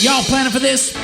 Y'all planning for this?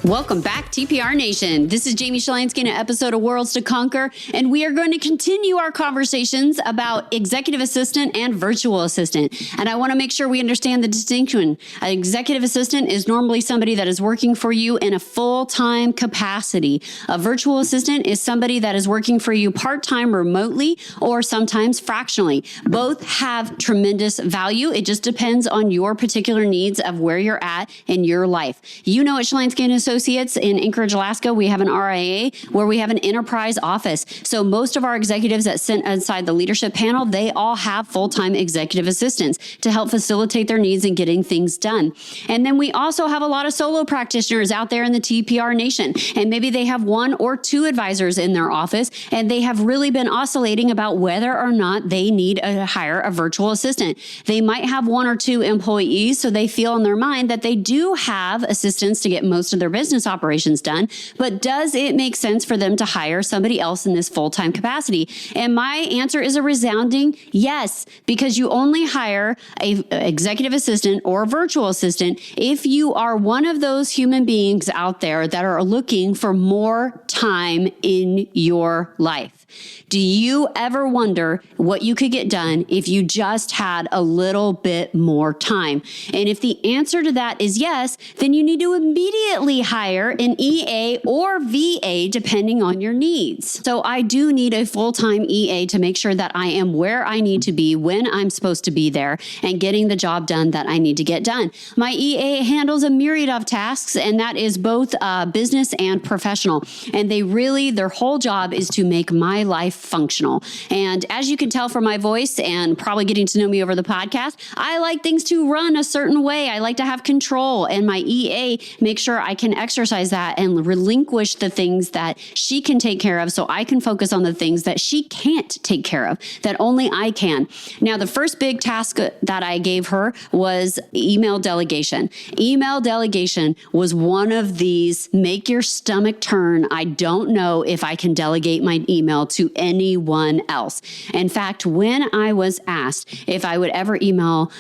Welcome back, TPR Nation. This is Jamie Shalansky in an episode of Worlds to Conquer, and we are going to continue our conversations about executive assistant and virtual assistant. And I want to make sure we understand the distinction. An executive assistant is normally somebody that is working for you in a full-time capacity. A virtual assistant is somebody that is working for you part-time remotely or sometimes fractionally. Both have tremendous value. It just depends on your particular needs of where you're at in your life. You know, at Shalansky & Associates in Anchorage, Alaska, we have an RIA where we have an enterprise office. So most of our executives that sit inside the leadership panel, they all have full-time executive assistants to help facilitate their needs in getting things done. And then we also have a lot of solo practitioners out there in the TPR Nation. And maybe they have one or two advisors in their office, and they have really been oscillating about whether or not they need to hire a virtual assistant. They might have one or two employees, so they feel in their mind that they do have assistants to get most of their business operations done, but does it make sense for them to hire somebody else in this full-time capacity? And my answer is a resounding yes, because you only hire an executive assistant or a virtual assistant if you are one of those human beings out there that are looking for more time in your life. Do you ever wonder what you could get done if you just had a little bit more time? And if the answer to that is yes, then you need to immediately hire an EA or VA depending on your needs. So I do need a full-time EA to make sure that I am where I need to be when I'm supposed to be there and getting the job done that I need to get done. My EA handles a myriad of tasks, and that is both business and professional. And their whole job is to make my life functional. And as you can tell from my voice and probably getting to know me over the podcast, I like things to run a certain way. I like to have control, and my EA makes sure I can exercise that and relinquish the things that she can take care of so I can focus on the things that she can't take care of, that only I can. Now, the first big task that I gave her was email delegation. Email delegation was one of these make your stomach turn. I don't know if I can delegate my email to anyone else. In fact, when I was asked if I would ever email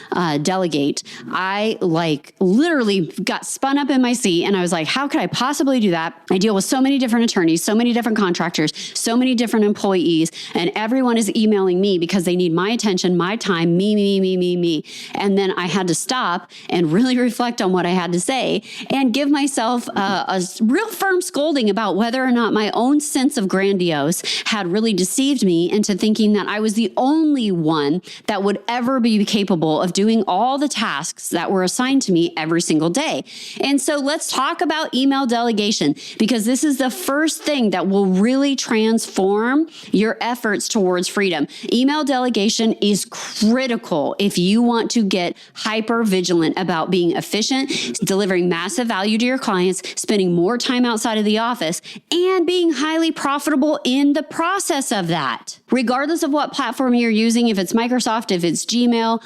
delegate, I literally got spun up in my seat, and I was like, how could I possibly do that? I deal with so many different attorneys, so many different contractors, so many different employees, and everyone is emailing me because they need my attention, my time, me. And then I had to stop and really reflect on what I had to say and give myself a real firm scolding about whether or not my own sense of grandiose had really deceived me into thinking that I was the only one that would ever be capable of doing all the tasks that were assigned to me every single day. And so let's talk about email delegation, because this is the first thing that will really transform your efforts towards freedom. Email delegation is critical if you want to get hyper vigilant about being efficient, delivering massive value to your clients, spending more time outside of the office, and being highly profitable in the process of that. Regardless of what platform you're using, if it's Microsoft, if it's Gmail,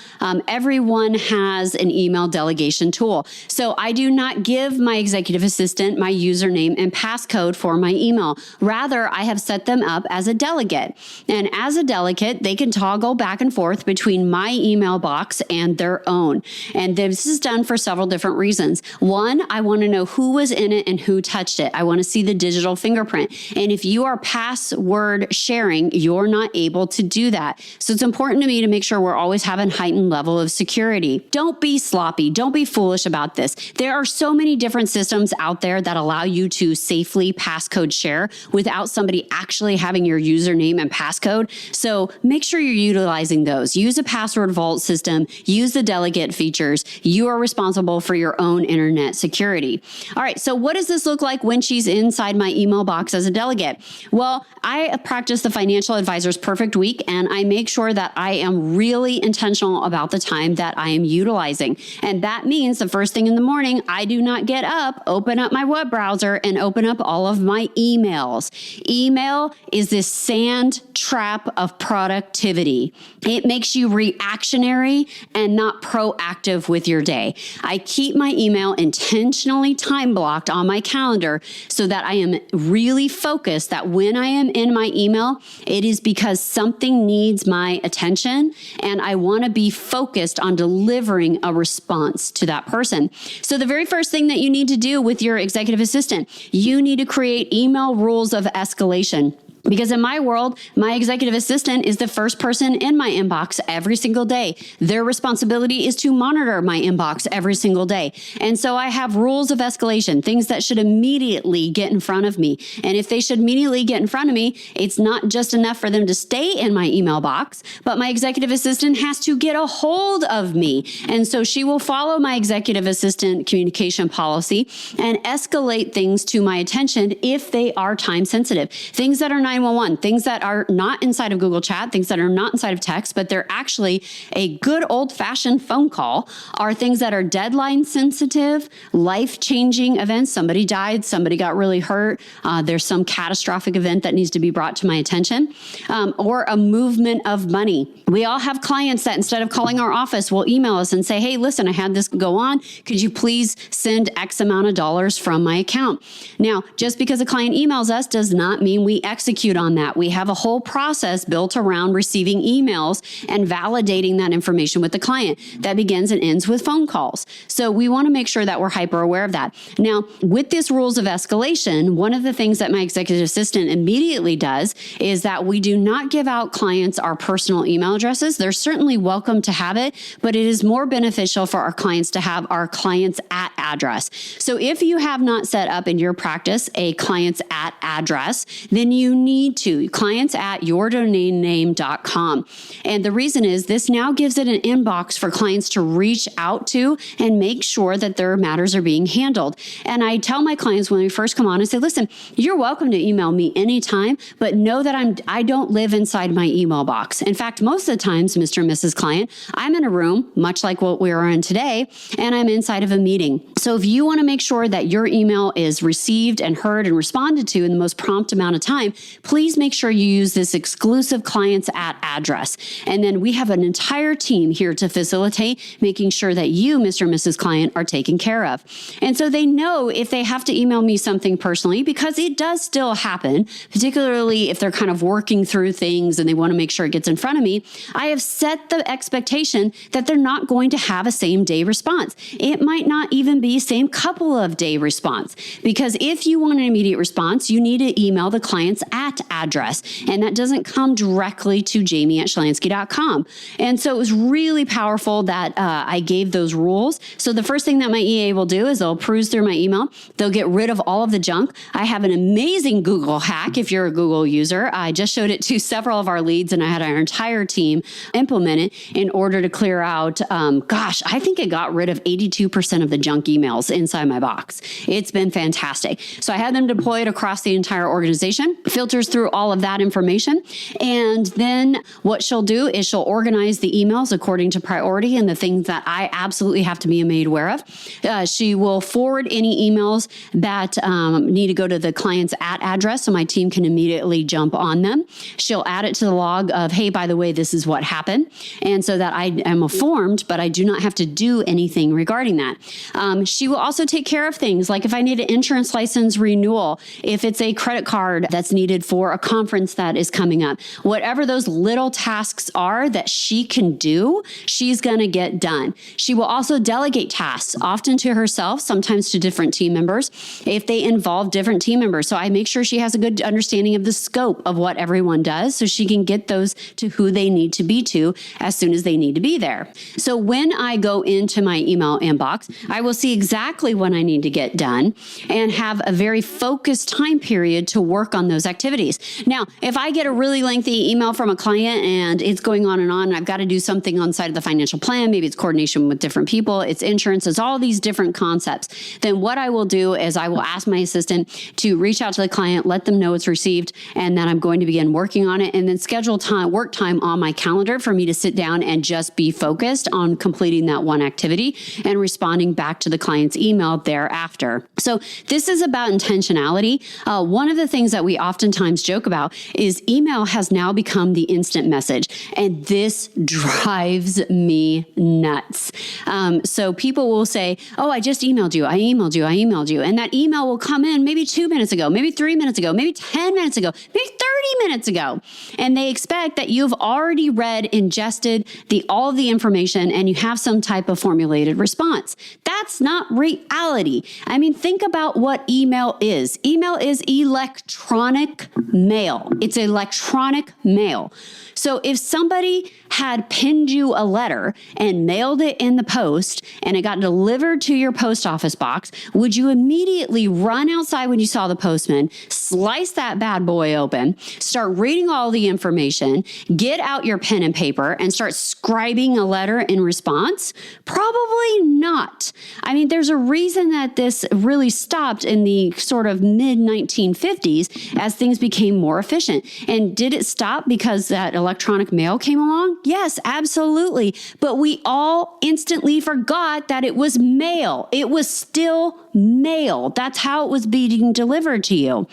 everyone has an email delegation tool. So I do not give my executive assistant my username and passcode for my email. Rather, I have set them up as a delegate. And as a delegate, they can toggle back and forth between my email box and their own. And this is done for several different reasons. One, I want to know who was in it and who touched it. I want to see the digital fingerprint. And if you are password sharing, you're not able to do that. So it's important to me to make sure we're always having heightened level of security. Don't be sloppy. Don't be foolish about this. There are so many different systems out there that allow you to safely passcode share without somebody actually having your username and passcode. So make sure you're utilizing those. Use a password vault system. Use the delegate features. You are responsible for your own internet security. All right. So what does this look like when she's inside my email box as a delegate? Well, I practice the financial advisor advisor's perfect week, and I make sure that I am really intentional about the time that I am utilizing. And that means the first thing in the morning, I do not get up, open up my web browser, and open up all of my emails. Email is this sand trap of productivity. It makes you reactionary and not proactive with your day. I keep my email intentionally time blocked on my calendar so that I am really focused that when I am in my email, it is because something needs my attention and I want to be focused on delivering a response to that person. So the very first thing that you need to do with your executive assistant, you need to create email rules of escalation. Because in my world, my executive assistant is the first person in my inbox every single day. Their responsibility is to monitor my inbox every single day. And so I have rules of escalation, things that should immediately get in front of me. And if they should immediately get in front of me, it's not just enough for them to stay in my email box, but my executive assistant has to get a hold of me. And so she will follow my executive assistant communication policy and escalate things to my attention if they are time sensitive. Things that are 911, things that are not inside of Google Chat, things that are not inside of text, but they're actually a good old-fashioned phone call, are things that are deadline sensitive, life-changing events. Somebody died, somebody got really hurt, there's some catastrophic event that needs to be brought to my attention, or a movement of money. We all have clients that instead of calling our office will email us and say, hey, listen, I had this go on. Could you please send X amount of dollars from my account? Now, just because a client emails us does not mean we execute on that. We have a whole process built around receiving emails and validating that information with the client that begins and ends with phone calls. So we want to make sure that we're hyper aware of that. Now, with this rules of escalation, one of the things that my executive assistant immediately does is that we do not give out clients our personal email addresses. They're certainly welcome to have it, but it is more beneficial for our clients to have our clients at address. So if you have not set up in your practice a clients at address, then you need to clients at yourdomainname.com. And the reason is this now gives it an inbox for clients to reach out to and make sure that their matters are being handled. And I tell my clients when we first come on, I say, listen, you're welcome to email me anytime, but know that I don't live inside my email box. In fact, most of the times, Mr. and Mrs. Client, I'm in a room, much like what we're in today, and I'm inside of a meeting. So if you want to make sure that your email is received and heard and responded to in the most prompt amount of time, please make sure you use this exclusive clients at address. And then we have an entire team here to facilitate making sure that you, Mr. and Mrs. Client, are taken care of. And so they know if they have to email me something personally, because it does still happen, particularly if they're kind of working through things and they want to make sure it gets in front of me, I have set the expectation that they're not going to have a same day response. It might not even be same couple of day response, because if you want an immediate response, you need to email the clients at address. And that doesn't come directly to jamie@shalansky.com. And so it was really powerful that I gave those rules. So the first thing that my EA will do is they'll peruse through my email. They'll get rid of all of the junk. I have an amazing Google hack if you're a Google user. I just showed it to several of our leads and I had our entire team implement it in order to clear out, I think it got rid of 82% of the junk emails inside my box. It's been fantastic. So I had them deploy it across the entire organization, filters through all of that information. And then what she'll do is she'll organize the emails according to priority and the things that I absolutely have to be made aware of. She will forward any emails that need to go to the client's at address so my team can immediately jump on them. She'll add it to the log of, hey, by the way, this is what happened. And so that I am informed, but I do not have to do anything regarding that. She will also take care of things like if I need an insurance license renewal, if it's a credit card that's needed for a conference that is coming up, whatever those little tasks are that she can do, she's going to get done. She will also delegate tasks, often to herself, sometimes to different team members, if they involve different team members. So I make sure she has a good understanding of the scope of what everyone does so she can get those to who they need to be to as soon as they need to be there. So when I go into my email inbox, I will see exactly what I need to get done and have a very focused time period to work on those activities. activities. Now, if I get a really lengthy email from a client and it's going on, and I've got to do something on the side of the financial plan, maybe it's coordination with different people, it's insurance, it's all these different concepts, then what I will do is I will ask my assistant to reach out to the client, let them know it's received, and that I'm going to begin working on it, and then schedule work time on my calendar for me to sit down and just be focused on completing that one activity and responding back to the client's email thereafter. So this is about intentionality. One of the things that we oftentimes joke about is email has now become the instant message, and this drives me nuts. So people will say, oh, I just emailed you, I emailed you. And that email will come in maybe 2 minutes ago, maybe 3 minutes ago, maybe 10 minutes ago, maybe 30 minutes ago. And they expect that you've already read, ingested all of the information, and you have some type of formulated response. That's not reality. I mean, think about what email is. Email is electronic mail. It's electronic mail. So if somebody had pinned you a letter and mailed it in the post and it got delivered to your post office box, would you immediately run outside when you saw the postman, slice that bad boy open, start reading all the information, get out your pen and paper and start scribing a letter in response? Probably not. I mean, there's a reason that this really stopped in the sort of mid-1950s as things became more efficient. And did it stop because that electronic mail came along? Yes, absolutely. But we all instantly forgot that it was mail. It was still mail. That's how it was being delivered to you.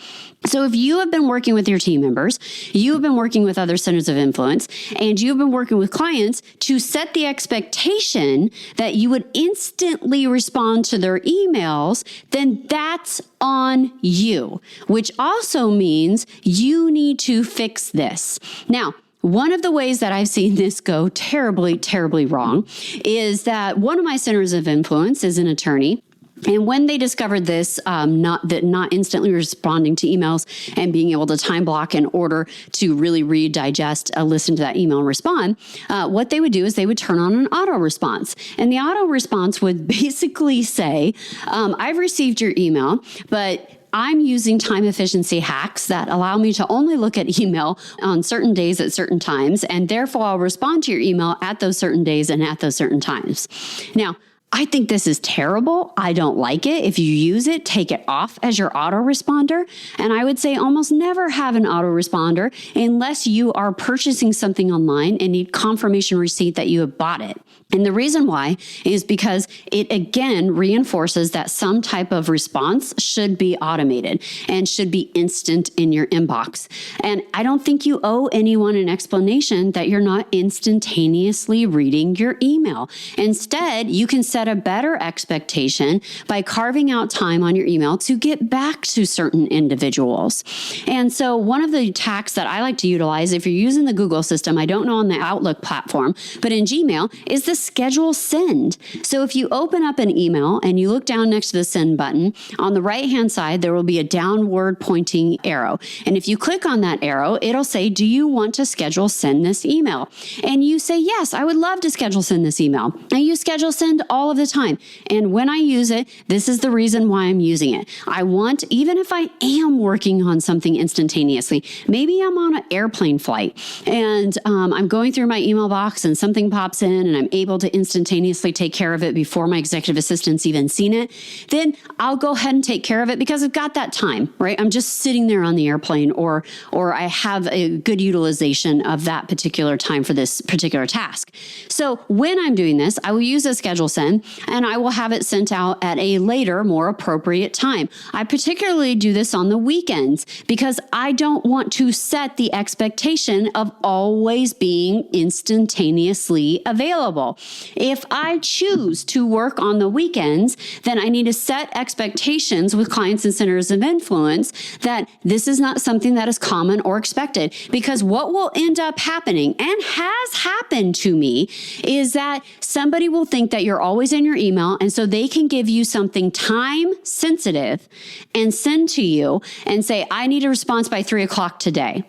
So if you have been working with your team members, you have been working with other centers of influence, and you've been working with clients to set the expectation that you would instantly respond to their emails, then that's on you, which also means you need to fix this. Now, one of the ways that I've seen this go terribly, terribly wrong is that one of my centers of influence is an attorney. And when they discovered this, not instantly responding to emails and being able to time block in order to really read, digest, listen to that email and respond, what they would do is they would turn on an auto response. And the auto response would basically say, I've received your email, but I'm using time efficiency hacks that allow me to only look at email on certain days at certain times, and therefore I'll respond to your email at those certain days and at those certain times. Now, I think this is terrible. I don't like it. If you use it, take it off as your autoresponder. And I would say almost never have an autoresponder unless you are purchasing something online and need confirmation receipt that you have bought it. And the reason why is because it again reinforces that some type of response should be automated and should be instant in your inbox. And I don't think you owe anyone an explanation that you're not instantaneously reading your email. Instead, you can set a better expectation by carving out time on your email to get back to certain individuals. And so one of the tacks that I like to utilize, if you're using the Google system, I don't know on the Outlook platform, but in Gmail, is the schedule send. So if you open up an email and you look down next to the send button, on the right-hand side, there will be a downward pointing arrow. And if you click on that arrow, it'll say, do you want to schedule send this email? And you say, yes, I would love to schedule send this email. And you schedule send all of the time. And when I use it, this is the reason why I'm using it. I want, even if I am working on something instantaneously, maybe I'm on an airplane flight and I'm going through my email box and something pops in and I'm able to instantaneously take care of it before my executive assistant's even seen it, then I'll go ahead and take care of it because I've got that time, right? I'm just sitting there on the airplane or I have a good utilization of that particular time for this particular task. So when I'm doing this, I will use a schedule send and I will have it sent out at a later, more appropriate time. I particularly do this on the weekends because I don't want to set the expectation of always being instantaneously available. If I choose to work on the weekends, then I need to set expectations with clients and centers of influence that this is not something that is common or expected, because what will end up happening, and has happened to me, is that somebody will think that you're always in your email, and so they can give you something time sensitive and send to you and say, I need a response by 3 o'clock today.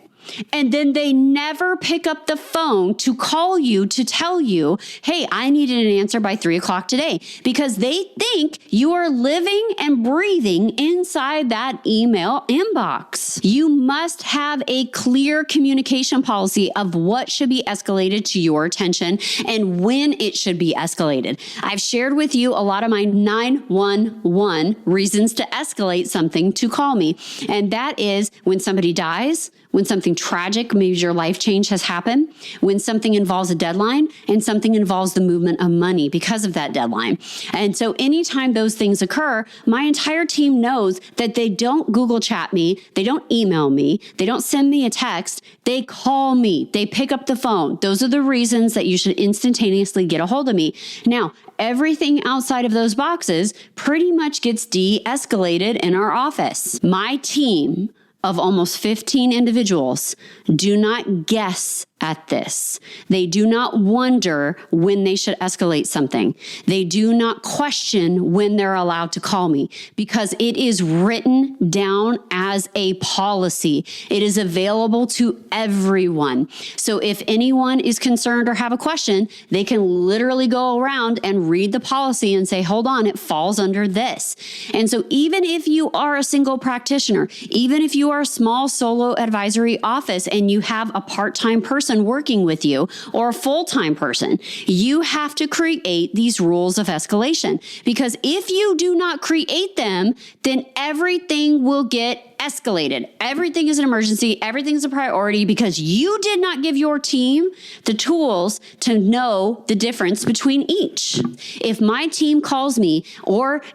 And then they never pick up the phone to call you to tell you, hey, I needed an answer by 3:00 today, because they think you are living and breathing inside that email inbox. You must have a clear communication policy of what should be escalated to your attention and when it should be escalated. I've shared with you a lot of my 911 reasons to escalate something to call me. And that is when somebody dies, when something tragic, maybe your life change has happened, when something involves a deadline, and something involves the movement of money because of that deadline. And so anytime those things occur, my entire team knows that they don't Google chat me, they don't email me, they don't send me a text, they call me, they pick up the phone. Those are the reasons that you should instantaneously get a hold of me. Now, everything outside of those boxes pretty much gets de-escalated in our office. My team of almost 15 individuals do not guess at this. They do not wonder when they should escalate something. They do not question when they're allowed to call me, because it is written down as a policy. It is available to everyone. So if anyone is concerned or have a question, they can literally go around and read the policy and say, hold on, it falls under this. And so even if you are a single practitioner, even if you are a small solo advisory office and you have a part-time person working with you or a full-time person, you have to create these rules of escalation, because if you do not create them, then everything will get escalated. Everything is an emergency. Everything is a priority because you did not give your team the tools to know the difference between each. If my team calls me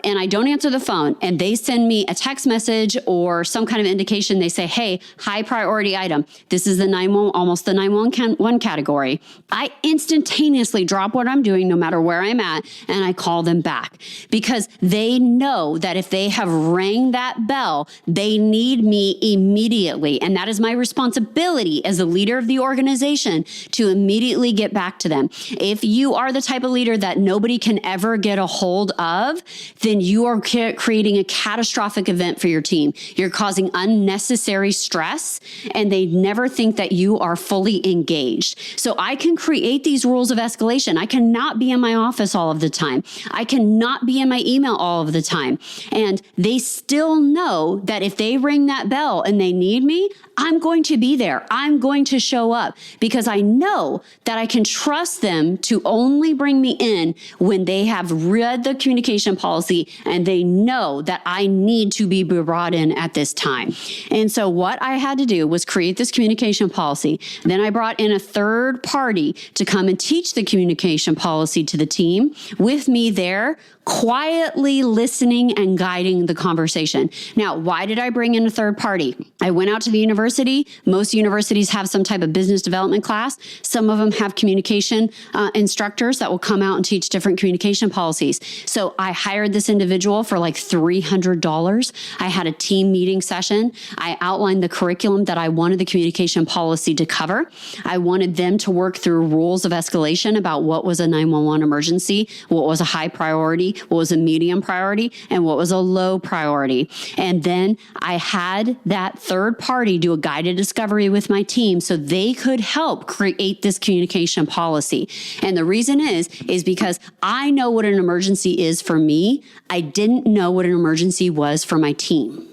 and I don't answer the phone and they send me a text message or some kind of indication, they say, hey, high priority item. This is the 911, almost the 911 category. I instantaneously drop what I'm doing no matter where I'm at and I call them back, because they know that if they have rang that bell, they need me immediately. And that is my responsibility as the leader of the organization to immediately get back to them. If you are the type of leader that nobody can ever get a hold of, then you are creating a catastrophic event for your team. You're causing unnecessary stress, and they never think that you are fully engaged. So I can create these rules of escalation. I cannot be in my office all of the time. I cannot be in my email all of the time. And they still know that if they ring that bell and they need me, I'm going to be there. I'm going to show up, because I know that I can trust them to only bring me in when they have read the communication policy and they know that I need to be brought in at this time. And so what I had to do was create this communication policy. Then I brought in a third party to come and teach the communication policy to the team with me there, quietly listening and guiding the conversation. Now, why did I bring in a third party? I went out to the university. Most universities have some type of business development class. Some of them have communication instructors that will come out and teach different communication policies. So I hired this individual for like $300. I had a team meeting session. I outlined the curriculum that I wanted the communication policy to cover. I wanted them to work through rules of escalation about what was a 911 emergency, what was a high priority, what was a medium priority, and what was a low priority. And then I had that third party do a guided discovery with my team so they could help create this communication policy. And the reason is because I know what an emergency is for me. I didn't know what an emergency was for my team.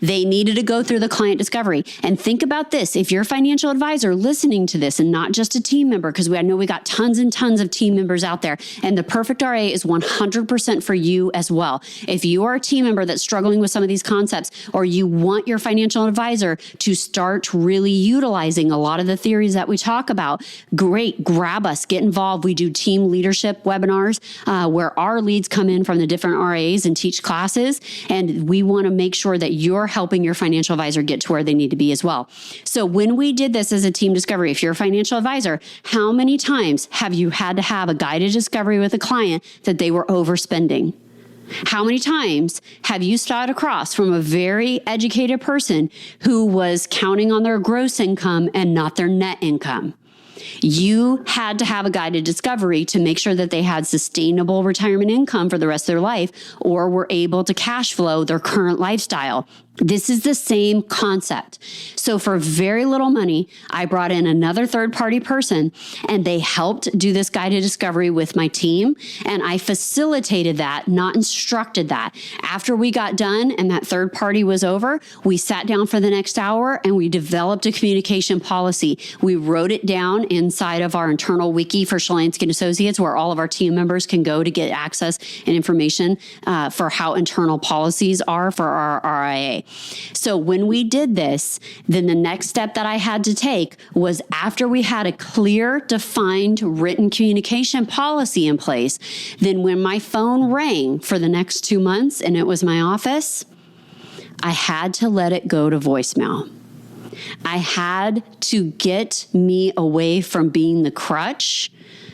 They needed to go through the client discovery. And think about this. If you're a financial advisor listening to this and not just a team member, because I know we got tons and tons of team members out there, and the perfect RA is 100% for you as well. If you are a team member that's struggling with some of these concepts, or you want your financial advisor to start really utilizing a lot of the theories that we talk about, great, grab us, get involved. We do team leadership webinars where our leads come in from the different RAs and teach classes. And we want to make sure that you're helping your financial advisor get to where they need to be as well. So when we did this as a team discovery, if you're a financial advisor, how many times have you had to have a guided discovery with a client that they were overspending? How many times have you sat across from a very educated person who was counting on their gross income and not their net income? You had to have a guided discovery to make sure that they had sustainable retirement income for the rest of their life or were able to cash flow their current lifestyle. This is the same concept. So for very little money, I brought in another third-party person and they helped do this guided discovery with my team. And I facilitated that, not instructed that. After we got done and that third party was over, we sat down for the next hour and we developed a communication policy. We wrote it down inside of our internal wiki for Shalansky & Associates, where all of our team members can go to get access and information for how internal policies are for our RIA. So when we did this, then the next step that I had to take was, after we had a clear, defined, written communication policy in place, then when my phone rang for the next 2 months and it was my office, I had to let it go to voicemail. I had to get me away from being the crutch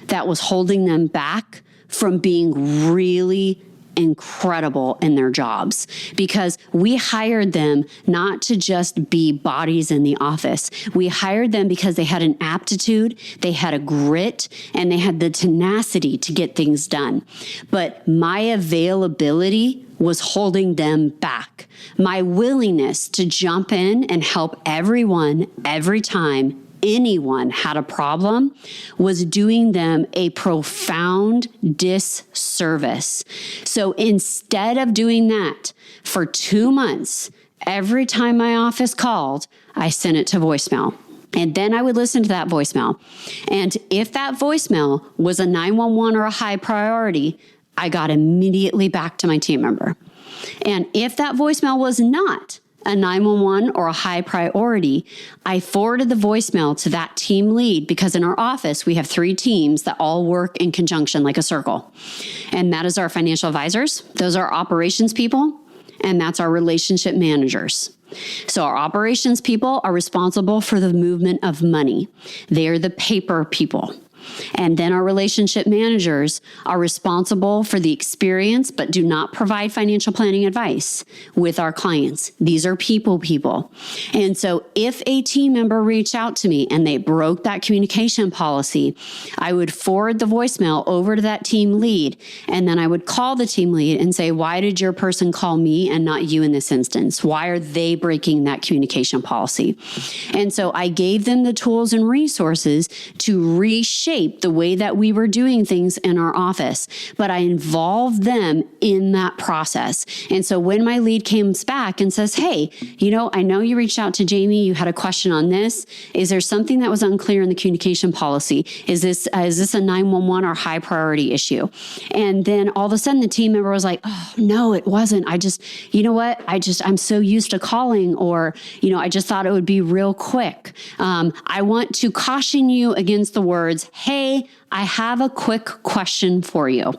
that was holding them back from being really incredible in their jobs, because we hired them not to just be bodies in the office. We hired them because they had an aptitude, they had a grit, and they had the tenacity to get things done. But my availability was holding them back. My willingness to jump in and help everyone every time anyone had a problem was doing them a profound disservice. So instead of doing that for 2 months, every time my office called, I sent it to voicemail. And then I would listen to that voicemail. And if that voicemail was a 911 or a high priority, I got immediately back to my team member. And if that voicemail was not a 911 or a high priority, I forwarded the voicemail to that team lead, because in our office, we have 3 teams that all work in conjunction like a circle. And that is our financial advisors. Those are operations people. And that's our relationship managers. So our operations people are responsible for the movement of money. They are the paper people. And then our relationship managers are responsible for the experience, but do not provide financial planning advice with our clients. These are people. And so if a team member reached out to me and they broke that communication policy, I would forward the voicemail over to that team lead. And then I would call the team lead and say, why did your person call me and not you in this instance? Why are they breaking that communication policy? And so I gave them the tools and resources to reshape the way that we were doing things in our office, but I involved them in that process. And so when my lead comes back and says, hey, I know you reached out to Jamie, you had a question on this. Is there something that was unclear in the communication policy? Is this a 911 or high priority issue? And then all of a sudden the team member was like, oh, no, it wasn't. I just, I'm so used to calling, or, I just thought it would be real quick. I want to caution you against the words, hey, I have a quick question for you.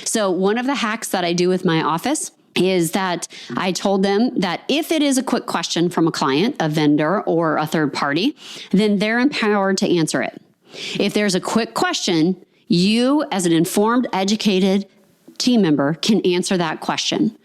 So one of the hacks that I do with my office is that I told them that if it is a quick question from a client, a vendor, or a third party, then they're empowered to answer it. If there's a quick question, you, as an informed, educated team member, can answer that question.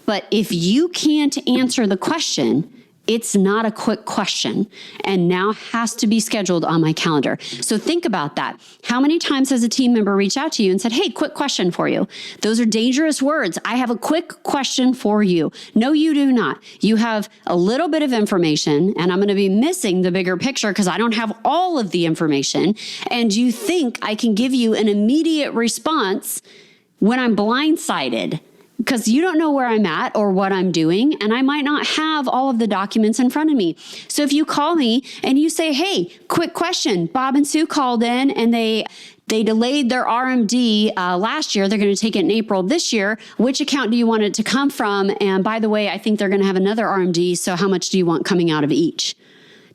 But if you can't answer the question, it's not a quick question and now has to be scheduled on my calendar. So think about that. How many times has a team member reached out to you and said, hey, quick question for you? Those are dangerous words. I have a quick question for you. No, you do not. You have a little bit of information and I'm going to be missing the bigger picture because I don't have all of the information. And you think I can give you an immediate response when I'm blindsided, because you don't know where I'm at or what I'm doing, and I might not have all of the documents in front of me. So if you call me and you say, hey, quick question, Bob and Sue called in and they delayed their RMD last year. They're going to take it in April this year. Which account do you want it to come from? And by the way, I think they're going to have another RMD. So how much do you want coming out of each?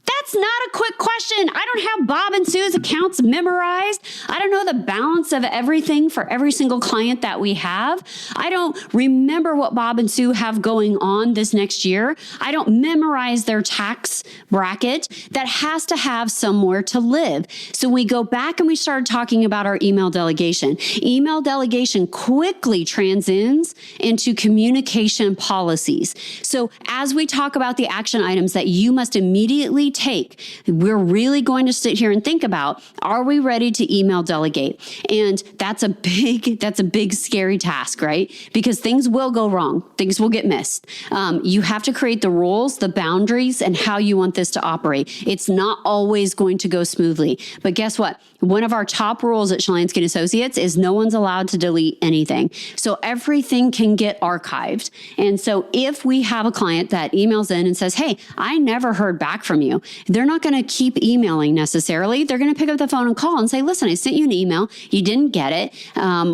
That's not a quick question. I don't have Bob and Sue's accounts memorized. I don't know the balance of everything for every single client that we have. I don't remember what Bob and Sue have going on this next year. I don't memorize their tax bracket. That has to have somewhere to live. So we go back and we started talking about our email delegation. Email delegation quickly transcends into communication policies. So as we talk about the action items that you must immediately take, we're really going to sit here and think about, are we ready to email delegate? And that's a big scary task, right? Because things will go wrong. Things will get missed. You have to create the rules, the boundaries, and how you want this to operate. It's not always going to go smoothly. But guess what? One of our top rules at Shillane Skin Associates is no one's allowed to delete anything. So everything can get archived. And so if we have a client that emails in and says, hey, I never heard back from you, they're not going to keep emailing necessarily. They're going to pick up the phone and call and say, listen, I sent you an email. You didn't get it,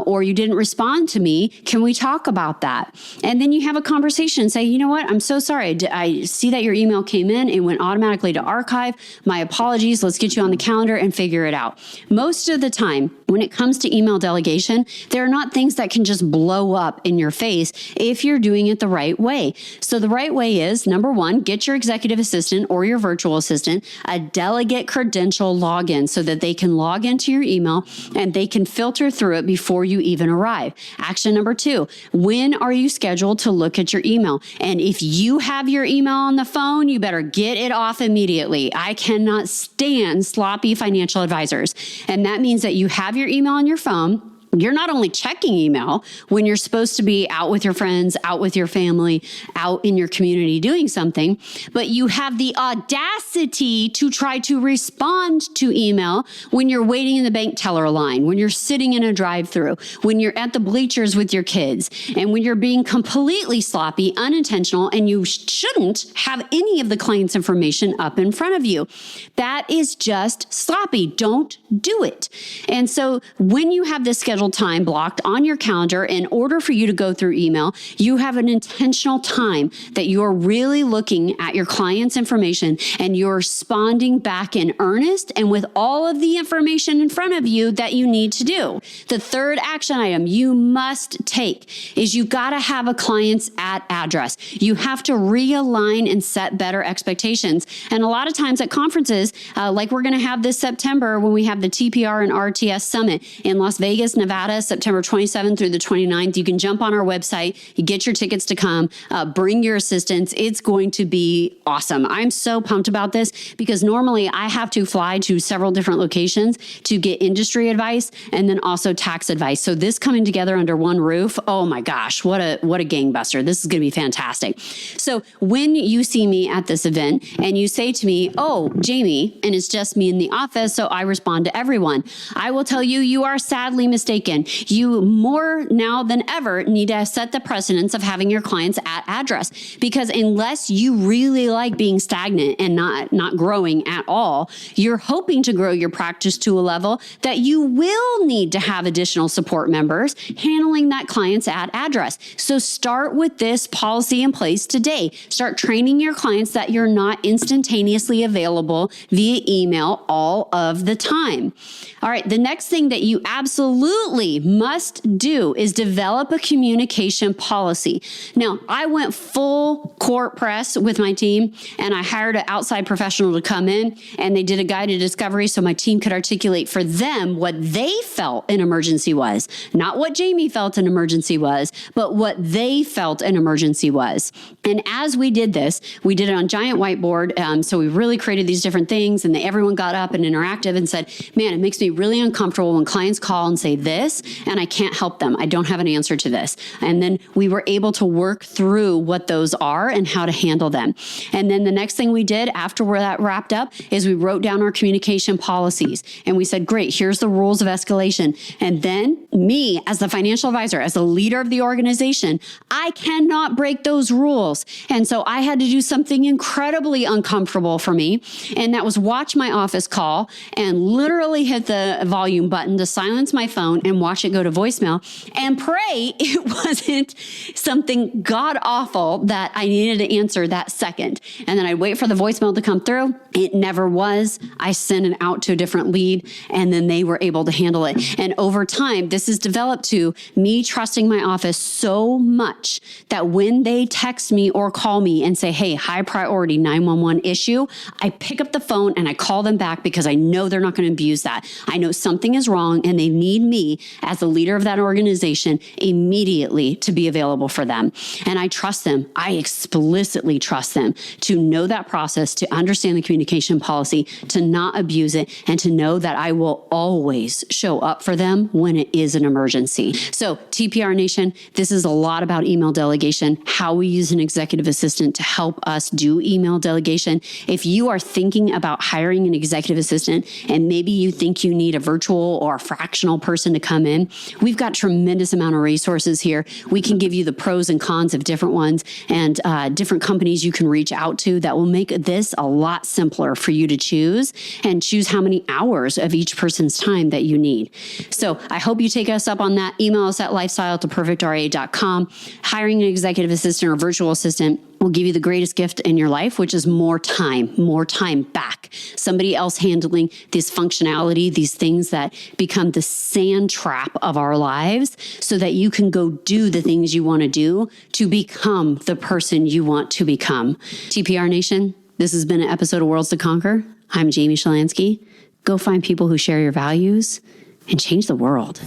or you didn't respond to me. Can we talk about that? And then you have a conversation and say, you know what? I'm so sorry. I see that your email came in. It went automatically to archive. My apologies. Let's get you on the calendar and figure it out. Most of the time, when it comes to email delegation, there are not things that can just blow up in your face if you're doing it the right way. So the right way is, number one, get your executive assistant or your virtual assistant a delegate credential login so that they can log into your email and they can filter through it before you even arrive. Action number two, when are you scheduled to look at your email? And if you have your email on the phone, you better get it off immediately. I cannot stand sloppy financial advisors. And that means that you have your email on your phone. You're not only checking email when you're supposed to be out with your friends, out with your family, out in your community doing something, but you have the audacity to try to respond to email when you're waiting in the bank teller line, when you're sitting in a drive-through, when you're at the bleachers with your kids, and when you're being completely sloppy, unintentional, and you shouldn't have any of the client's information up in front of you. That is just sloppy. Don't do it. And so when you have this scheduled time blocked on your calendar in order for you to go through email, you have an intentional time that you're really looking at your client's information and you're responding back in earnest and with all of the information in front of you that you need to do. The third action item you must take is you got to have a client's at address. You have to realign and set better expectations. And a lot of times at conferences, like we're going to have this September when we have the TPR and RTS Summit in Las Vegas, Nevada, September 27th through the 29th. You can jump on our website, you get your tickets to come, bring your assistants. It's going to be awesome. I'm so pumped about this because normally I have to fly to several different locations to get industry advice and then also tax advice. So this coming together under one roof, oh my gosh, what a gangbuster. This is going to be fantastic. So when you see me at this event and you say to me, oh, Jamie, and it's just me in the office, so I respond to everyone, I will tell you, you are sadly mistaken. You more now than ever need to set the precedence of having your clients at address, because unless you really like being stagnant and not growing at all, you're hoping to grow your practice to a level that you will need to have additional support members handling that client's at address. So start with this policy in place today. Start training your clients that you're not instantaneously available via email all of the time. All right, the next thing that you absolutely must do is develop a communication policy. Now, I went full court press with my team and I hired an outside professional to come in and they did a guided discovery so my team could articulate for them what they felt an emergency was. Not what Jamie felt an emergency was, but what they felt an emergency was. And as we did this, we did it on giant whiteboard. So we really created these different things and everyone got up and interactive and said, man, it makes me really uncomfortable when clients call and say this, and I can't help them. I don't have an answer to this. And then we were able to work through what those are and how to handle them. And then the next thing we did after that wrapped up is we wrote down our communication policies. And we said, great, here's the rules of escalation. And then me as the financial advisor, as the leader of the organization, I cannot break those rules. And so I had to do something incredibly uncomfortable for me. And that was watch my office call and literally hit the volume button to silence my phone and watch it go to voicemail and pray it wasn't something god awful that I needed to answer that second. And then I'd wait for the voicemail to come through. It never was. I sent it out to a different lead and then they were able to handle it. And over time, this has developed to me trusting my office so much that when they text me or call me and say, hey, high priority 911 issue, I pick up the phone and I call them back because I know they're not going to abuse that. I know something is wrong and they need me me as the leader of that organization immediately to be available for them. And I trust them. I explicitly trust them to know that process, to understand the communication policy, to not abuse it, and to know that I will always show up for them when it is an emergency. So TPR Nation, this is a lot about email delegation, how we use an executive assistant to help us do email delegation. If you are thinking about hiring an executive assistant and maybe you think you need a virtual or a fractional person to come in, we've got tremendous amount of resources here. We can give you the pros and cons of different ones and different companies you can reach out to that will make this a lot simpler for you to choose and choose how many hours of each person's time that you need. So I hope you take us up on that. Email us at lifestyle@perfectra.com. Hiring an executive assistant or virtual assistant will give you the greatest gift in your life, which is more time back. Somebody else handling this functionality, these things that become the sand trap of our lives so that you can go do the things you want to do to become the person you want to become. TPR Nation, this has been an episode of Worlds to Conquer. I'm Jamie Shalansky. Go find people who share your values and change the world.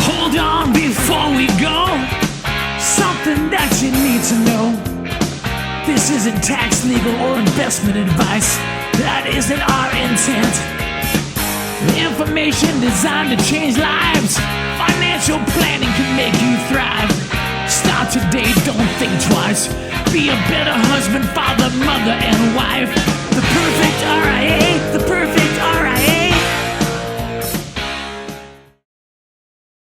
Hold on before we go. Something that you need to know. This isn't tax, legal, or investment advice. That isn't our intent. Information designed to change lives. Financial planning can make you thrive. Start today, don't think twice. Be a better husband, father, mother, and wife. The perfect RIA, the perfect